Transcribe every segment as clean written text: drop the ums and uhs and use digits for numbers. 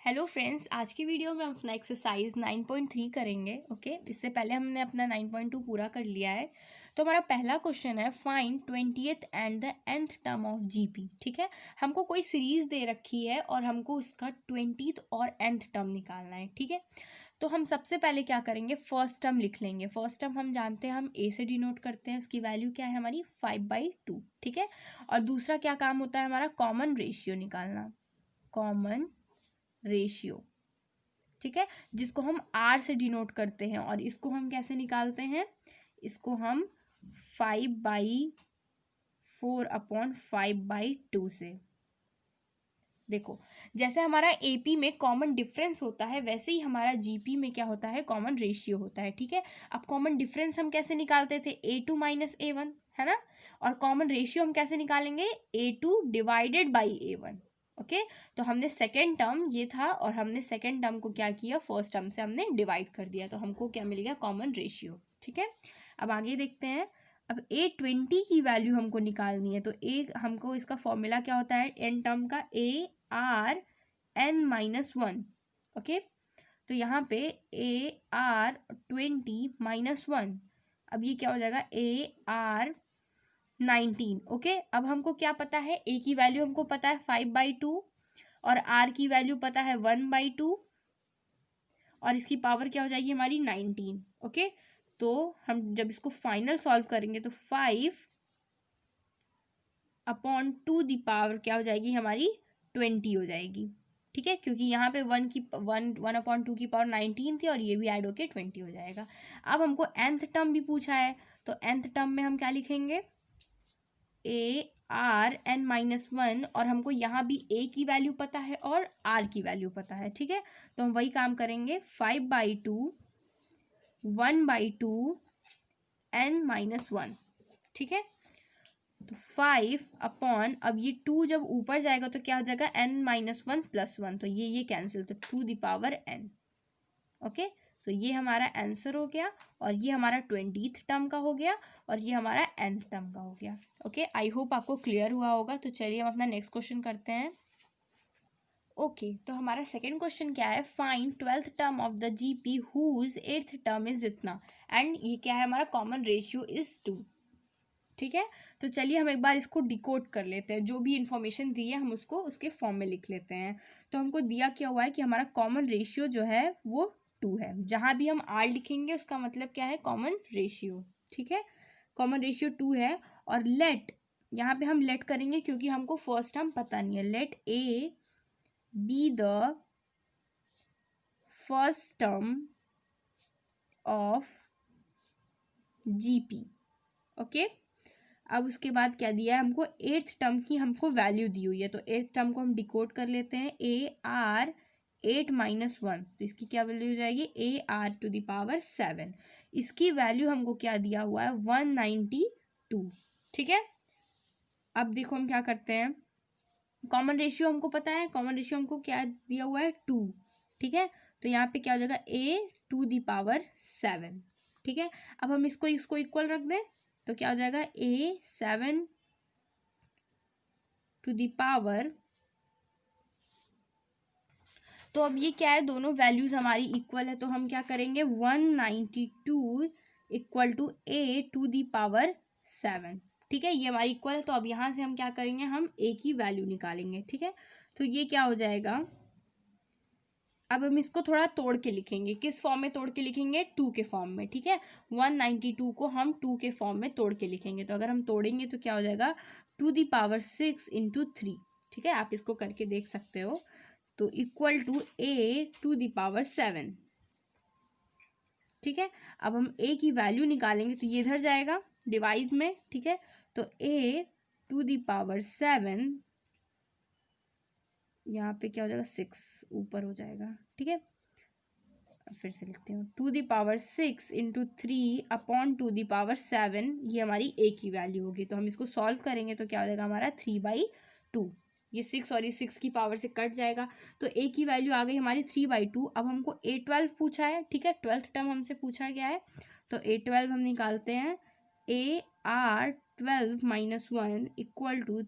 Hello friends, आज की video में हम अपना एक्सरसाइज 9.3 करेंगे। ओके, इससे पहले हमने अपना 9.2 पूरा कर लिया है। तो हमारा पहला क्वेश्चन है find 20th and the nth term of GP. ठीक है, हमको कोई सीरीज दे रखी है और हमको उसका 20th और nth टर्म निकालना है। ठीक है, तो हम सबसे पहले क्या करेंगे, फर्स्ट टर्म लिख लेंगे। फर्स्ट टर्म हम जानते हैं, हम ए से डिनोट करते हैं, उसकी वैल्यू क्या है हमारी 5/2। ठीक है, और दूसरा क्या काम होता है हमारा, कॉमन रेशियो निकालना, कॉमन रेशियो। ठीक है, जिसको हम आर से डिनोट करते हैं, और इसको हम कैसे निकालते हैं, इसको हम 5/4/5/2 से। देखो, जैसे हमारा एपी में कॉमन डिफरेंस होता है, वैसे ही हमारा जीपी में क्या होता है, कॉमन रेशियो होता है। ठीक है, अब कॉमन डिफरेंस हम कैसे निकालते थे, A2 - A1, है ना। और कॉमन रेशियो हम कैसे निकालेंगे, A2 divided by A1। Okay, तो हमने सेकेंड टर्म ये था, और हमने सेकेंड टर्म को क्या किया, फर्स्ट टर्म से हमने डिवाइड कर दिया, तो हमको क्या मिल गया, कॉमन रेशियो। ठीक है, अब आगे देखते हैं। अब A20 की वैल्यू हमको निकालनी है, तो हमको इसका फॉर्मूला क्या होता है, एन टर्म का, ARn-1। ओके, तो यहाँ पे AR20-1, अब ये क्या हो जाएगा, AR19। ओके, अब हमको क्या पता है, ए की वैल्यू हमको पता है 5/2, और आर की वैल्यू पता है 1/2, और इसकी पावर क्या हो जाएगी हमारी 19। ओके, तो हम जब इसको फाइनल सॉल्व करेंगे तो 5/2 क्या हो जाएगी हमारी 20 हो जाएगी। ठीक है, क्योंकि यहाँ पे 1/2 की पावर 19 थी, और ये भी ऐड होके 20 हो जाएगा। अब हमको nth टर्म भी पूछा है, तो nth टर्म में हम क्या लिखेंगे, ARn-1, और हमको यहाँ भी a की वैल्यू पता है और r की वैल्यू पता है। ठीक है, तो हम वही काम करेंगे, 5/2 1/2 n-1। ठीक है, तो 5 अब ये 2 जब ऊपर जाएगा तो क्या हो जाएगा, n-1 + 1, तो ये कैंसिल, तो 2n। ओके, सो ये हमारा आंसर हो गया, और ये हमारा 20th टर्म का हो गया, और ये हमारा nth टर्म का हो गया। ओके, आई होप आपको क्लियर हुआ होगा। तो चलिए हम अपना नेक्स्ट क्वेश्चन करते हैं। ओके, तो हमारा सेकेंड क्वेश्चन क्या है, find 12th term of the GP whose 8th term is इतना, एंड ये क्या है हमारा, कॉमन रेशियो इज 2। ठीक है, तो चलिए हम एक बार इसको डिकोड कर लेते हैं, जो भी इंफॉर्मेशन दी है हम उसको उसके फॉर्म में लिख लेते हैं। तो हमको दिया क्या हुआ है कि हमारा कॉमन रेशियो जो है वो 2 है। जहाँ भी हम आर लिखेंगे उसका मतलब क्या है, कॉमन रेशियो। ठीक है, कॉमन रेशियो 2 है, और लेट, यहाँ पे हम लेट करेंगे क्योंकि हमको फर्स्ट टर्म पता नहीं है। Let a be the first term of GP. Okay, अब उसके बाद क्या दिया है हमको, 8th टर्म की हमको वैल्यू दी हुई है, तो 8th टर्म को हम डिकोड कर लेते हैं, AR8-1, तो इसकी क्या वैल्यू हो जाएगी, AR⁷ इसकी वैल्यू हमको क्या दिया हुआ है, 192। ठीक है, अब देखो हम क्या करते हैं, कॉमन रेशियो हमको पता है, कॉमन रेशियो हमको क्या दिया हुआ है, 2। ठीक है, तो यहाँ पे क्या हो जाएगा, A⁷ ठीक है, अब हम इसको इक्वल रख दें, तो क्या हो जाएगा, A7 टू द पावर, तो अब ये क्या है, दोनों वैल्यूज हमारी इक्वल है, तो हम क्या करेंगे, 192 = A⁷ ठीक है, ये हमारी इक्वल है, तो अब यहाँ से हम क्या करेंगे, हम a की वैल्यू निकालेंगे। ठीक है, तो ये क्या हो जाएगा, अब हम इसको थोड़ा तोड़ के लिखेंगे, किस फॉर्म में तोड़ के लिखेंगे, 2 के फॉर्म में। ठीक है, 192 को हम 2 के फॉर्म में तोड़ के लिखेंगे, तो अगर हम तोड़ेंगे तो क्या हो जाएगा, 2⁶ × 3। ठीक है, आप इसको करके देख सकते हो, तो इक्वल टू A⁷ ठीक है, अब हम a की वैल्यू निकालेंगे, तो ये इधर जाएगा डिवाइड में। ठीक है, तो A⁷ यहाँ पे क्या हो जाएगा, 6 ऊपर हो जाएगा। ठीक है, फिर से लिखते हैं, 2⁶ × 3/2⁷, ये हमारी a की वैल्यू होगी। तो हम इसको सॉल्व करेंगे तो क्या हो जाएगा हमारा 3/2, ये 6 और ये 6 की पावर से कट जाएगा, तो a की वैल्यू आ गई हमारी 3/2। अब हमको A12 पूछा है। ठीक है, 12th टर्म हमसे पूछा गया है, तो A12 हम निकालते हैं, AR12-1 =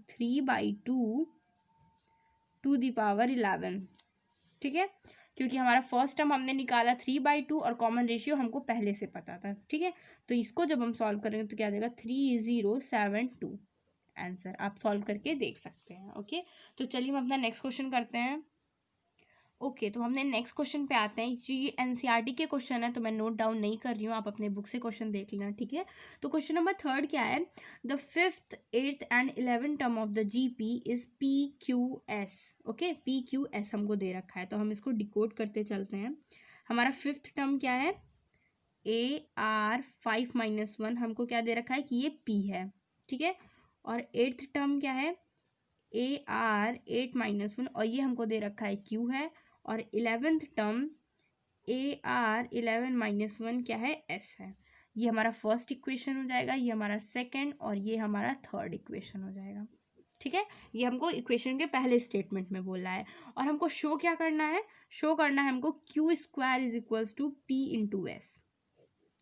3/2 टू द पावर 11। ठीक है, क्योंकि हमारा फर्स्ट टर्म हमने निकाला 3/2 और कॉमन रेशियो हमको पहले से पता था। ठीक है, तो इसको जब हम सॉल्व करेंगे तो क्या आ जाएगा 3072 आंसर। आप सॉल्व करके देख सकते हैं। ओके, तो चलिए हम अपना नेक्स्ट क्वेश्चन करते हैं। ओके, तो हमने नेक्स्ट क्वेश्चन पे आते हैं। ये एनसीईआरटी के क्वेश्चन है तो मैं नोट डाउन नहीं कर रही हूँ, आप अपने बुक से क्वेश्चन देख लेना। ठीक है, तो क्वेश्चन नंबर 3 क्या है, the 5th 8th and 11th term of the GP is PQS। Okay, PQS हमको दे रखा है, तो हम इसको डिकोड करते चलते हैं। हमारा 5th टर्म क्या है, AR 5-1, हमको क्या दे रखा है कि ये P है। ठीक है, और 8th टर्म क्या है, AR 8-1, और ये हमको दे रखा है Q है। और 11th टर्म AR 11-1 क्या है, S है। ये हमारा फर्स्ट इक्वेशन हो जाएगा, ये हमारा सेकंड, और ये हमारा थर्ड इक्वेशन हो जाएगा। ठीक है, ये हमको इक्वेशन के पहले स्टेटमेंट में बोला है। और हमको शो क्या करना है, शो करना है हमको Q² is equals to P/S,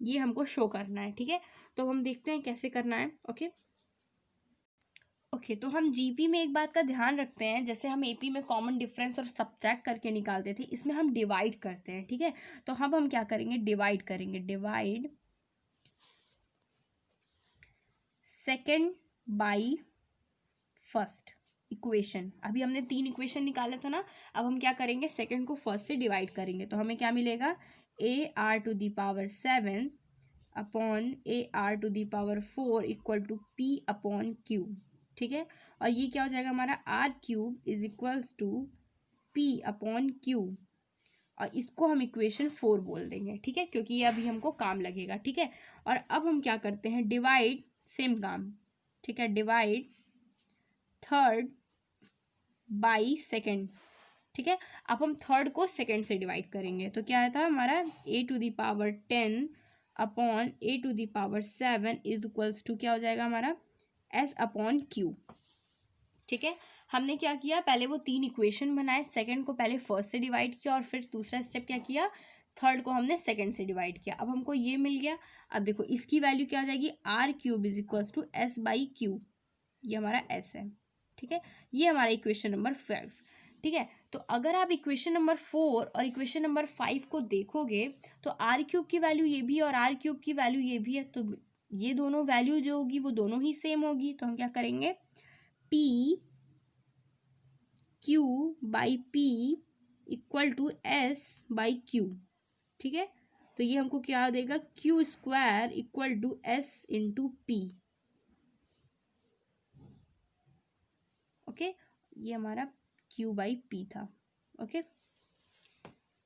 ये हमको शो करना है। ठीक है, तो हम देखते हैं कैसे करना है। ओके, तो हम जीपी में एक बात का ध्यान रखते हैं, जैसे हम एपी में कॉमन डिफरेंस और सब्ट्रैक्ट करके निकालते थे, इसमें हम डिवाइड करते हैं। ठीक है, तो हम क्या करेंगे, डिवाइड करेंगे, divide second by first equation. अभी हमने 3 इक्वेशन निकाला था ना, अब हम क्या करेंगे, सेकेंड को फर्स्ट से डिवाइड करेंगे, तो हमें क्या मिलेगा, AR⁴ upon AR⁴ equal to P/Q। ठीक है, और ये क्या हो जाएगा हमारा R³ is equals to P/Q, और इसको हम इक्वेशन 4 बोल देंगे। ठीक है, क्योंकि ये अभी हमको काम लगेगा। ठीक है, और अब हम क्या करते हैं, डिवाइड, सेम काम। ठीक है, डिवाइड थर्ड बाई सेकेंड। ठीक है, अब हम थर्ड को सेकेंड से डिवाइड करेंगे, तो क्या था हमारा A⁻10 upon A⁻7 is equals to क्या हो जाएगा हमारा S/Q। ठीक है, हमने क्या किया, पहले वो 3 इक्वेशन बनाए, सेकंड को पहले फर्स्ट से डिवाइड किया, और फिर दूसरा स्टेप क्या किया, थर्ड को हमने सेकंड से डिवाइड किया। अब हमको ये मिल गया। अब देखो इसकी वैल्यू क्या हो जाएगी, R³ is equals to S/Q, ये हमारा S है। ठीक है, ये हमारा इक्वेशन नंबर 5। ठीक है, तो अगर आप इक्वेशन नंबर 4 और इक्वेशन नंबर 5 को देखोगे तो R³ की वैल्यू ये भी और R³ की वैल्यू ये भी है, तो ये दोनों वैल्यू जो होगी वो दोनों ही सेम होगी। तो हम क्या करेंगे, PQ/P इक्वल टू S/Q। ठीक है, तो ये हमको क्या देगा, Q² equal to S/P। Okay, ये हमारा Q/P था। ओके,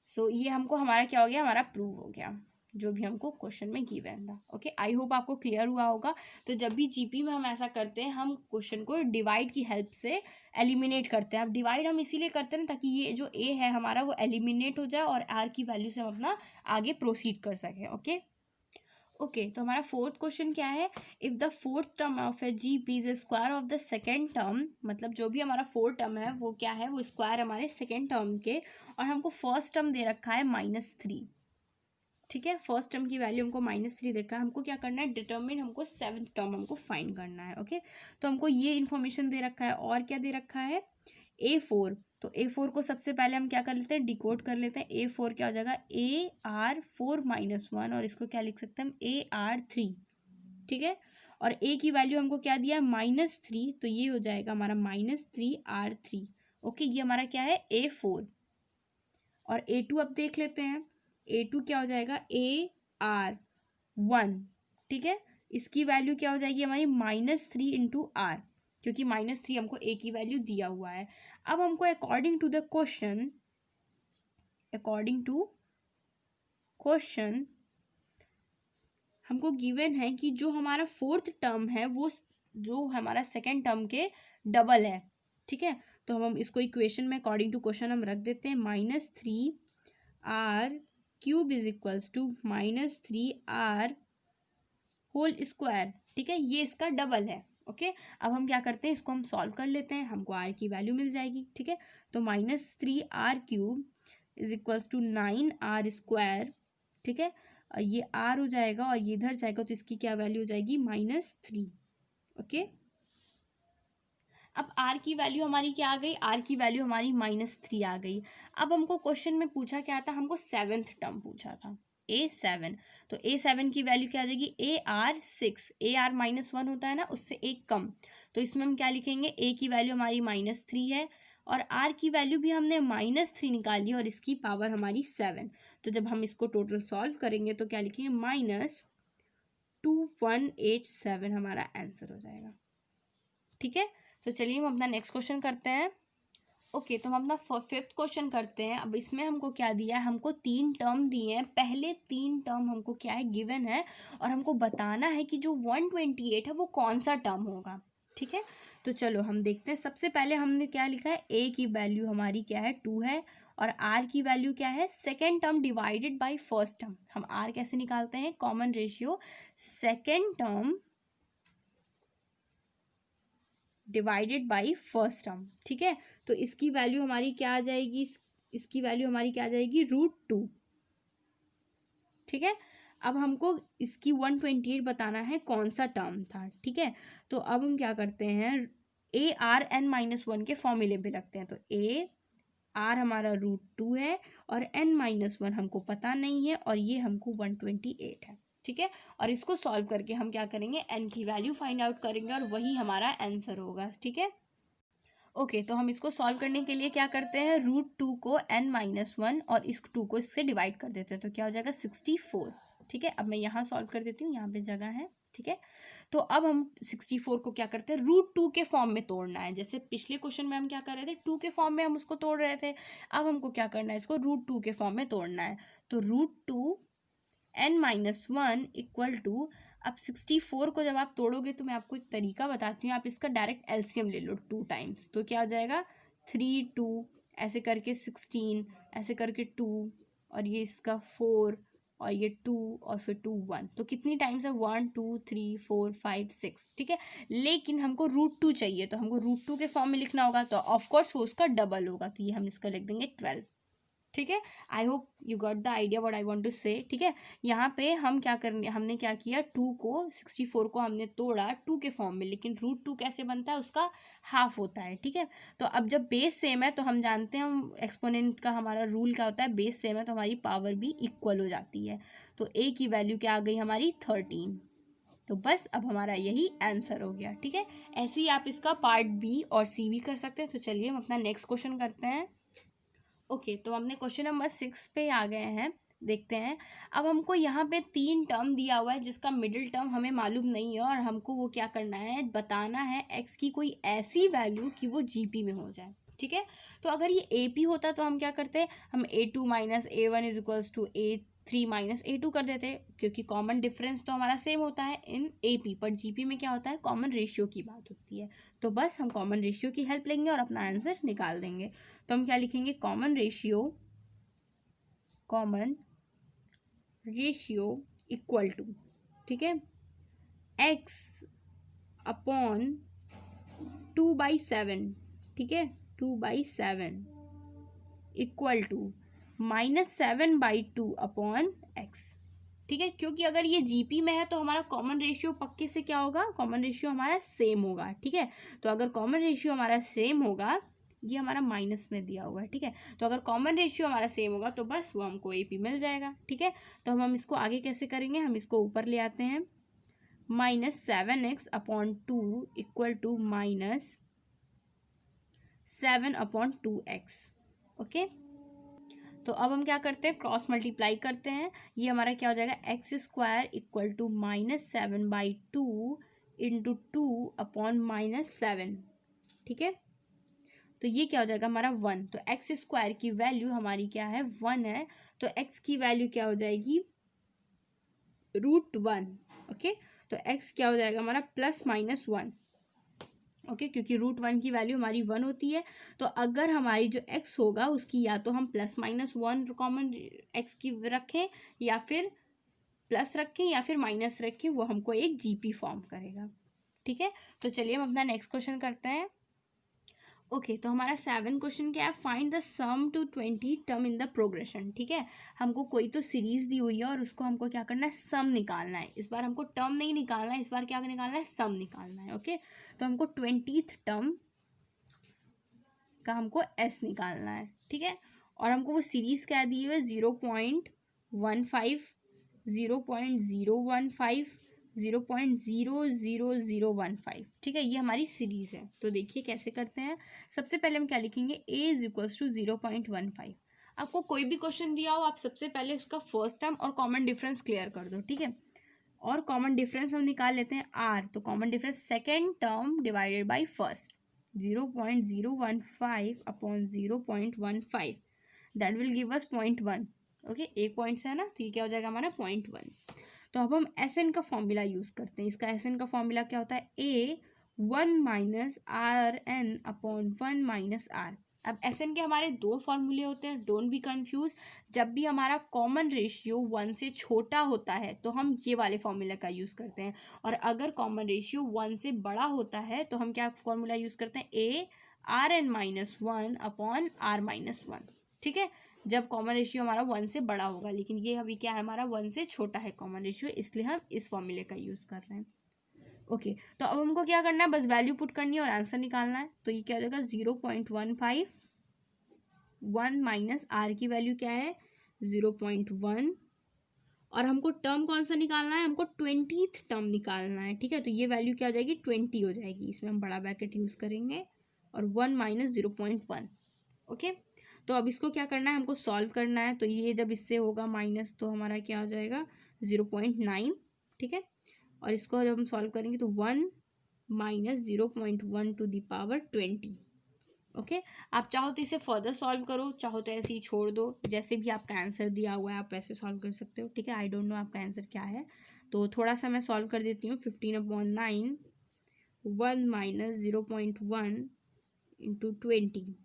सो ये हमको हमारा क्या हो गया, हमारा प्रूव हो गया, जो भी हमको क्वेश्चन में गिवन था। ओके, आई होप आपको क्लियर हुआ होगा। तो जब भी जीपी में हम ऐसा करते हैं, हम क्वेश्चन को डिवाइड की हेल्प से एलिमिनेट करते हैं। अब डिवाइड हम इसीलिए करते हैं ना, ताकि ये जो ए है हमारा वो एलिमिनेट हो जाए और आर की वैल्यू से हम अपना आगे प्रोसीड कर सकें। ओके, तो हमारा फोर्थ क्वेश्चन क्या है, if the fourth term of A GP is square of the second term, मतलब जो भी हमारा फोर्थ टर्म है वो क्या है, वो स्क्वायर हमारे सेकेंड टर्म के, और हमको फर्स्ट टर्म दे रखा है -3। ठीक है, फर्स्ट टर्म की वैल्यू हमको -3 देखा है, हमको क्या करना है, डिटरमिन हमको 7th टर्म हमको फाइंड करना है। ओके, तो हमको ये इन्फॉर्मेशन दे रखा है, और क्या दे रखा है, A4। तो A4 को सबसे पहले हम क्या कर लेते हैं, डिकोड कर लेते हैं। A4 क्या हो जाएगा, AR⁴ - 1, और इसको क्या लिख सकते हैं हम, AR3। ठीक है, और A की वैल्यू हमको क्या दिया, -3, तो ये हो जाएगा हमारा -3R3। ओके, ये हमारा क्या है, A4। और A2 अब देख लेते हैं, A2 क्या हो जाएगा, AR1। ठीक है, इसकी वैल्यू क्या हो जाएगी हमारी, -3 इंटू R, क्योंकि -3 हमको A की वैल्यू दिया हुआ है। अब हमको अकॉर्डिंग टू क्वेश्चन हमको गिवन है कि जो हमारा फोर्थ टर्म है वो जो हमारा सेकेंड टर्म के डबल है। ठीक है, तो हम इसको इक्वेशन में अकॉर्डिंग टू क्वेश्चन हम रख देते हैं, -3R³ is equals to -3R whole square. ठीक है, ये इसका डबल है। ओके, अब हम क्या करते हैं, इसको हम सॉल्व कर लेते हैं, हमको R की वैल्यू मिल जाएगी। ठीक है, तो -3R³ is equals to 9R²। ठीक है, ये R हो जाएगा और ये इधर जाएगा, तो इसकी क्या वैल्यू हो जाएगी, -3। ओके, अब आर की वैल्यू हमारी क्या आ गई, आर की वैल्यू हमारी -3 आ गई। अब हमको क्वेश्चन में पूछा क्या था, हमको 7th टर्म पूछा था A7। तो A7 की वैल्यू क्या आ जाएगी, AR6, AR -1 होता है ना, उससे एक कम। तो इसमें हम क्या लिखेंगे, A की वैल्यू हमारी -3 है और R की वैल्यू भी हमने -3 निकाली और इसकी पावर हमारी 7। तो जब हम इसको टोटल सॉल्व करेंगे तो क्या लिखेंगे, -2187 हमारा आंसर हो जाएगा। ठीक है, तो चलिए हम अपना नेक्स्ट क्वेश्चन करते हैं। ओके, तो हम अपना 5th क्वेश्चन करते हैं। अब इसमें हमको क्या दिया है, हमको 3 टर्म दिए हैं। पहले 3 टर्म हमको क्या है, गिवन है, और हमको बताना है कि जो 128 है वो कौन सा टर्म होगा। ठीक है, तो चलो हम देखते हैं। सबसे पहले हमने क्या लिखा है, ए की वैल्यू हमारी क्या है, 2 है, और आर की वैल्यू क्या है, second term divided by first term. हम आर कैसे निकालते हैं, common ratio second term divided by first term. ठीक है, तो इसकी वैल्यू हमारी क्या आ जाएगी, इसकी वैल्यू हमारी क्या आ जाएगी, √2। ठीक है, अब हमको इसकी 128 बताना है कौन सा टर्म था। ठीक है, तो अब हम क्या करते हैं, ARn-1 के फॉर्मूले पे रखते हैं। तो AR हमारा √2 है और n-1 हमको पता नहीं है और ये हमको 128 है। ठीक है, और इसको सॉल्व करके हम क्या करेंगे, n की वैल्यू फाइंड आउट करेंगे और वही हमारा आंसर होगा। ठीक है, ओके, तो हम इसको सॉल्व करने के लिए क्या करते हैं, √2 को n-1 और इस 2 को इससे डिवाइड कर देते हैं। तो क्या हो जाएगा, 64। ठीक है, अब मैं यहाँ सॉल्व कर देती हूँ, यहाँ पे जगह है। ठीक है, तो अब हम 64 को क्या करते हैं, √2 के फॉर्म में तोड़ना है। जैसे पिछले क्वेश्चन में हम क्या कर रहे थे, 2 के फॉर्म में हम उसको तोड़ रहे थे। अब हमको क्या करना है, इसको √2 के फॉर्म में तोड़ना है। तो √2 n-1 इक्वल टू, अब 64 को जब आप तोड़ोगे तो मैं आपको एक तरीका बताती हूँ, आप इसका डायरेक्ट एलसीएम ले लो 2 टाइम्स। तो क्या हो जाएगा, 3 2 ऐसे करके 16, ऐसे करके 2, और ये इसका 4, और ये 2, और फिर 2 1। तो कितनी टाइम्स है, 1 2 3 4 5 6। ठीक है, लेकिन हमको √2 चाहिए, तो हमको √2 के फॉर्म में लिखना होगा, तो ऑफकोर्स वो उसका डबल होगा। तो ये हम इसका लिख देंगे 12। ठीक है, I hope you got the idea what I want to say. ठीक है, यहाँ पे हम क्या करने, हमने क्या किया, 2 को 64 को हमने तोड़ा 2 के फॉर्म में, लेकिन √2 कैसे बनता है, उसका हाफ होता है। ठीक है, तो अब जब बेस सेम है तो हम जानते हैं, हम एक्सपोनेंट का हमारा रूल क्या होता है, बेस सेम है तो हमारी पावर भी इक्वल हो जाती है। तो ए की वैल्यू क्या आ गई हमारी, 13। तो बस अब हमारा यही आंसर हो गया। ठीक है, ऐसे ही आप इसका पार्ट बी और सी भी कर सकते हैं। तो चलिए हम अपना नेक्स्ट क्वेश्चन करते हैं। ओके, तो हमने क्वेश्चन नंबर 6 पे आ गए हैं, देखते हैं। अब हमको यहाँ पे 3 टर्म दिया हुआ है जिसका मिडिल टर्म हमें मालूम नहीं है, और हमको वो क्या करना है, बताना है x की कोई ऐसी वैल्यू कि वो GP में हो जाए। ठीक है, तो अगर ये AP होता तो हम क्या करते हैं, हम A2 - A1 is equals to A3 - A2 कर देते, क्योंकि कॉमन डिफरेंस तो हमारा सेम होता है इन AP, पर GP में क्या होता है, कॉमन रेशियो की बात होती है। तो बस हम कॉमन रेशियो की हेल्प लेंगे और अपना आंसर निकाल देंगे। तो हम क्या लिखेंगे, कॉमन रेशियो इक्वल टू, ठीक है, x अपॉन 2/7। ठीक है, 2/7 इक्वल टू -7/2 अपॉन x। ठीक है, क्योंकि अगर ये GP में है तो हमारा कॉमन रेशियो पक्के से क्या होगा, कॉमन रेशियो हमारा सेम होगा। ठीक है, तो अगर कॉमन रेशियो हमारा सेम होगा, ये हमारा माइनस में दिया हुआ है। ठीक है, तो अगर कॉमन रेशियो हमारा सेम होगा तो बस वो हमको AP मिल जाएगा। ठीक है, तो हम इसको आगे कैसे करेंगे, हम इसको ऊपर ले आते हैं, -7x upon 2 equal to -7/2x। Okay, तो अब हम क्या करते हैं, क्रॉस मल्टीप्लाई करते हैं। ये हमारा क्या हो जाएगा, x² इक्वल टू -7/2 इंटू 2/-7। ठीक है, तो ये क्या हो जाएगा हमारा 1। तो x² की वैल्यू हमारी क्या है, 1 है। तो x की वैल्यू क्या हो जाएगी, √1। ओके, तो x क्या हो जाएगा हमारा, +-1। ओके, क्योंकि √1 की वैल्यू हमारी 1 होती है। तो अगर हमारी जो x होगा उसकी या तो हम +-1 कॉमन x की रखें, या फिर प्लस रखें, या फिर माइनस रखें, वो हमको एक GP फॉर्म करेगा। ठीक है, तो चलिए हम अपना नेक्स्ट क्वेश्चन करते हैं। ओके, तो हमारा 7 क्वेश्चन क्या है, find the sum to 20 term in the progression. ठीक है, हमको कोई तो सीरीज दी हुई है और उसको हमको क्या करना है, सम निकालना है। इस बार हमको टर्म नहीं निकालना है, इस बार क्या निकालना है, सम निकालना है। ओके, तो हमको 20th टर्म इसका हमको एस निकालना है, ठीक है। और हमको वो सीरीज क्या दी हुई है 0.15, 0.015, 0.00015, ठीक है, ये हमारी सीरीज है। तो देखिए कैसे करते हैं। सबसे पहले हम क्या लिखेंगे, a इज इक्वल्स टू 0.15। आपको कोई भी क्वेश्चन दिया हो, आप सबसे पहले उसका फर्स्ट टर्म और कॉमन डिफरेंस क्लियर कर दो, ठीक है। और कॉमन डिफरेंस हम निकाल लेते हैं r, तो common difference second term divided by first, 0.015 upon 0.15, that will give us 0.1। Okay, एक पॉइंट से है ना, तो ये क्या हो जाएगा हमारा 0.1। तो अब हम एस एन का फॉर्मूला यूज़ करते हैं। इसका एस एन का फॉर्मूला क्या होता है, a 1 minus r n upon 1 minus r. अब एस एन के हमारे दो फॉर्मूले होते हैं, डोंट बी कंफ्यूज। जब भी हमारा कॉमन रेशियो 1 से छोटा होता है तो हम ये वाले फॉर्मूला का यूज़ करते हैं, और अगर कॉमन रेशियो 1 से बड़ा होता है तो हम क्या फॉर्मूला यूज़ करते हैं, a r n minus 1 upon r minus 1, ठीक है, जब कॉमन रेशियो हमारा 1 से बड़ा होगा। लेकिन ये अभी क्या है, हमारा 1 से छोटा है कॉमन रेशियो, इसलिए हम इस फॉर्मूले का यूज़ कर रहे हैं। ओके, तो अब हमको क्या करना है, बस वैल्यू पुट करनी है और आंसर निकालना है। तो ये क्या हो जाएगा 0.15, 1 माइनस आर की वैल्यू क्या है 0.1, और हमको टर्म कौन सा निकालना है, हमको 20th टर्म निकालना है, ठीक है। तो ये वैल्यू क्या हो जाएगी 20 हो जाएगी, इसमें हम बड़ा ब्रैकेट यूज़ करेंगे, और 1 माइनस 0.1। ओके, तो अब इसको क्या करना है, हमको सॉल्व करना है। तो ये जब इससे होगा माइनस तो हमारा क्या हो जाएगा 0.9, ठीक है। और इसको जब हम सॉल्व करेंगे तो 1 minus 0.1 to the power 20। Okay, आप चाहो तो इसे फर्दर सॉल्व करो, चाहो तो ऐसे ही छोड़ दो, जैसे भी आपका आंसर दिया हुआ है आप वैसे सॉल्व कर सकते हो, ठीक है। आई डोंट नो आपका आंसर क्या है, तो थोड़ा सा मैं सॉल्व कर देती हूँ। 15/9, 1 माइनस 0.1 इंटू 20,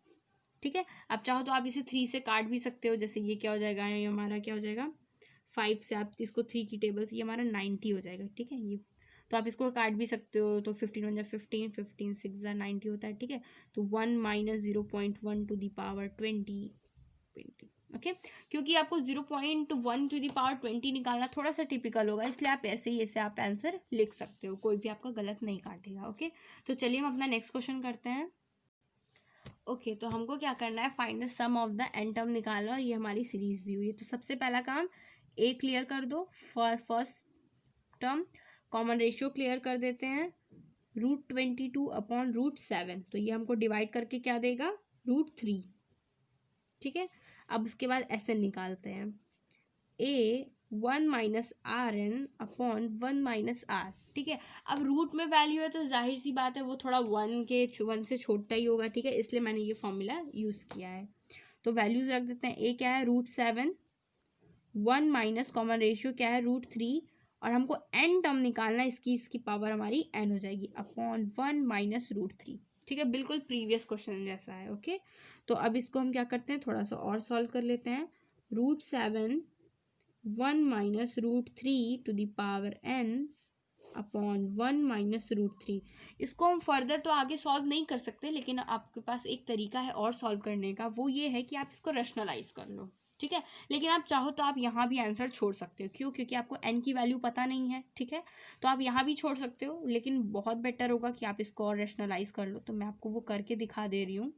ठीक है। आप चाहो तो आप इसे 3 से काट भी सकते हो, जैसे ये क्या हो जाएगा, ये हमारा क्या हो जाएगा 5 से, आप इसको 3 की टेबल से, ये हमारा 90 हो जाएगा, ठीक है। ये तो आप इसको काट भी सकते हो, तो 15 1 15, 15 6 90 होता है, ठीक है। तो 1 minus 0.1 to the power 20, okay. क्योंकि आपको 0.1 टू द पावर 20 निकालना थोड़ा सा टिपिकल होगा, इसलिए आप ऐसे ही ऐसे आप आंसर लिख सकते हो, कोई भी आपका गलत नहीं काटेगा। ओके, तो चलिए हम अपना नेक्स्ट क्वेश्चन करते हैं। ओके, तो हमको क्या करना है, find the sum of the n term निकालना, और ये हमारी सीरीज दी हुई है। तो सबसे पहला काम ए क्लियर कर दो, first term common ratio clear कर देते हैं, √22 अपॉन √7, तो ये हमको डिवाइड करके क्या देगा √3, ठीक है। अब उसके बाद एस एन निकालते हैं, a 1 minus r n upon 1 minus r, ठीक है। अब रूट में वैल्यू है तो जाहिर सी बात है वो थोड़ा 1 से छोटा ही होगा, ठीक है, इसलिए मैंने ये फॉर्मूला यूज़ किया है। तो वैल्यूज रख देते हैं, ए क्या है √7, 1 माइनस कॉमन रेशियो क्या है √3, और हमको एन टर्म निकालना है, इसकी पावर हमारी एन हो जाएगी अपॉन 1 माइनस √3, ठीक है, बिल्कुल प्रीवियस क्वेश्चन जैसा है। ओके, तो अब इसको हम क्या करते हैं, थोड़ा सा और सॉल्व कर लेते हैं। √7 1 minus √3 to the power n upon 1 minus √3। इसको हम फर्दर तो आगे सॉल्व नहीं कर सकते, लेकिन आपके पास एक तरीका है और सॉल्व करने का, वो ये है कि आप इसको रैशनलाइज कर लो, ठीक है। लेकिन आप चाहो तो आप यहाँ भी आंसर छोड़ सकते हो, क्यों, क्योंकि आपको n की वैल्यू पता नहीं है, ठीक है। तो आप यहाँ भी छोड़ सकते हो, लेकिन बहुत बेटर होगा कि आप इसको और रैशनलाइज कर लो। तो मैं आपको वो करके दिखा दे रही हूँ,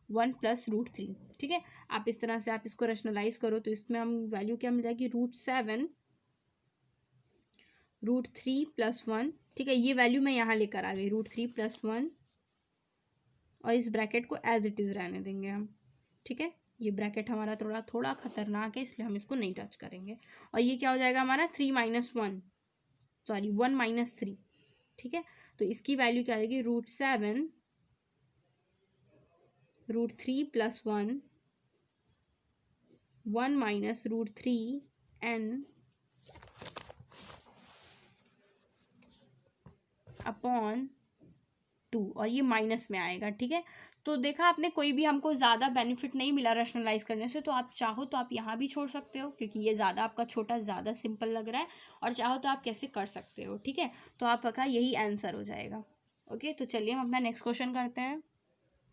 1 प्लस √3, ठीक है। आप इस तरह से आप इसको रैशनलाइज करो, तो इसमें हम वैल्यू क्या मिल जाएगी √7 √3 प्लस 1, ठीक है। ये वैल्यू मैं यहाँ लेकर आ गई √3 प्लस 1, और इस ब्रैकेट को एज इट इज़ रहने देंगे हम, ठीक है। ये ब्रैकेट हमारा थोड़ा खतरनाक है, इसलिए हम इसको नहीं टच करेंगे। और ये क्या हो जाएगा हमारा 3 माइनस 1, सॉरी 1 माइनस 3, ठीक है। तो इसकी वैल्यू क्या आएगी √7 √3 प्लस 1, 1 माइनस √3 n अपॉन 2, और ये माइनस में आएगा, ठीक है। तो देखा आपने, कोई भी हमको ज़्यादा बेनिफिट नहीं मिला रैशनलाइज करने से, तो आप चाहो तो आप यहाँ भी छोड़ सकते हो, क्योंकि ये ज़्यादा आपका छोटा ज़्यादा सिंपल लग रहा है, और चाहो तो आप कैसे कर सकते हो, ठीक है। तो आपका यही आंसर हो जाएगा। ओके, तो चलिए हम अपना नेक्स्ट क्वेश्चन करते हैं।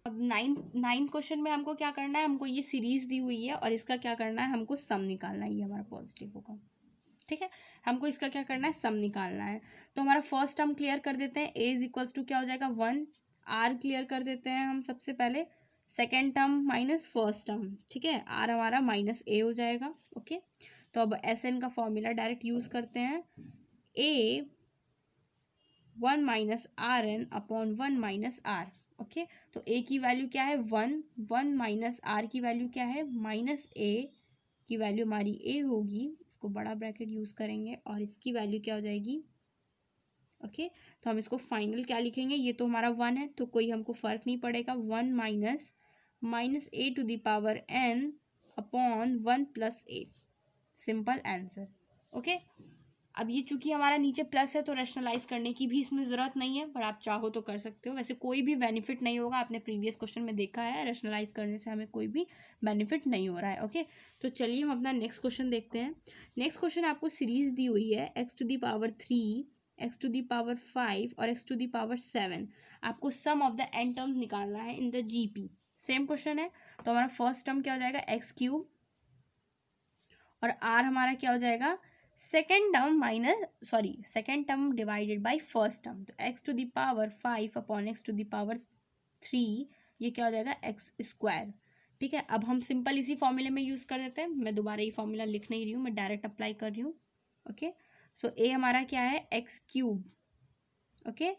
अब नाइन्थ क्वेश्चन में हमको क्या करना है, हमको ये सीरीज दी हुई है और इसका क्या करना है, हमको सम निकालना है, ये हमारा पॉजिटिव होगा, ठीक है। हमको इसका क्या करना है, सम निकालना है। तो हमारा फर्स्ट टर्म क्लियर कर देते हैं, ए इज इक्वल्स टू क्या हो जाएगा 1, आर क्लियर कर देते हैं हम सबसे पहले, second term minus first term, ठीक है, आर हमारा माइनस ए हो जाएगा। ओके, तो अब एस एन का फॉर्मूला डायरेक्ट यूज करते हैं, a 1 minus r n upon 1 minus r. Okay, तो ए की वैल्यू क्या है 1, 1 माइनस आर की वैल्यू क्या है माइनस ए की वैल्यू हमारी ए होगी, इसको बड़ा ब्रैकेट यूज करेंगे, और इसकी वैल्यू क्या हो जाएगी। ओके, तो हम इसको फाइनल क्या लिखेंगे, ये तो हमारा 1 है तो कोई हमको फर्क नहीं पड़ेगा, 1 minus minus a to the power n upon 1 plus a, simple answer. Okay, अब ये चूंकि हमारा नीचे प्लस है तो रैशनलाइज करने की भी इसमें ज़रूरत नहीं है, पर आप चाहो तो कर सकते हो, वैसे कोई भी बेनिफिट नहीं होगा, आपने प्रीवियस क्वेश्चन में देखा है रैशनलाइज करने से हमें कोई भी बेनिफिट नहीं हो रहा है। ओके, तो चलिए हम अपना नेक्स्ट क्वेश्चन देखते हैं। नेक्स्ट क्वेश्चन आपको सीरीज दी हुई है x to the power 3, x to the power 5 और एक्स टू दी पावर 7, आपको sum of the n terms निकालना है in the GP. Same question है, तो हमारा फर्स्ट टर्म क्या हो जाएगा एक्स क्यूब, और आर हमारा क्या हो जाएगा second term second term divided by first term, तो x to the power 5 upon x to the power 3, ये क्या हो जाएगा एक्स स्क्वायर। ठीक है, अब हम सिंपल इसी फॉर्मूले में यूज़ कर देते हैं, मैं दोबारा ये फॉर्मूला लिख नहीं रही हूँ, मैं डायरेक्ट अप्लाई कर रही हूँ। ओके, सो ए हमारा क्या है x cube, okay,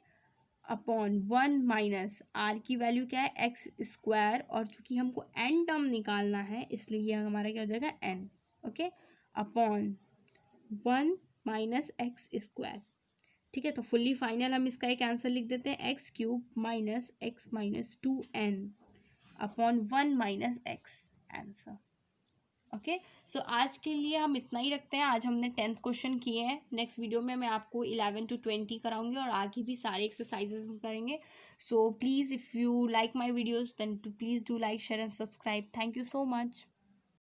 upon 1 minus r की वैल्यू क्या है एक्स स्क्वायर, और चूंकि हमको एन टर्म निकालना है इसलिए ये हमारा क्या हो जाएगा n. Okay, upon 1 minus x square. ठीक है, तो फुल्ली फाइनल हम इसका एक आंसर लिख देते हैं x cube minus x minus 2n upon 1 minus x, answer. Okay, so आज के लिए हम इतना ही रखते हैं, आज हमने 10th क्वेश्चन किए हैं, नेक्स्ट वीडियो में मैं आपको 11 to 20 कराऊंगी और आगे भी सारे एक्सरसाइजेस करेंगे। So please if you like my videos then please do like share and subscribe. Thank you so much.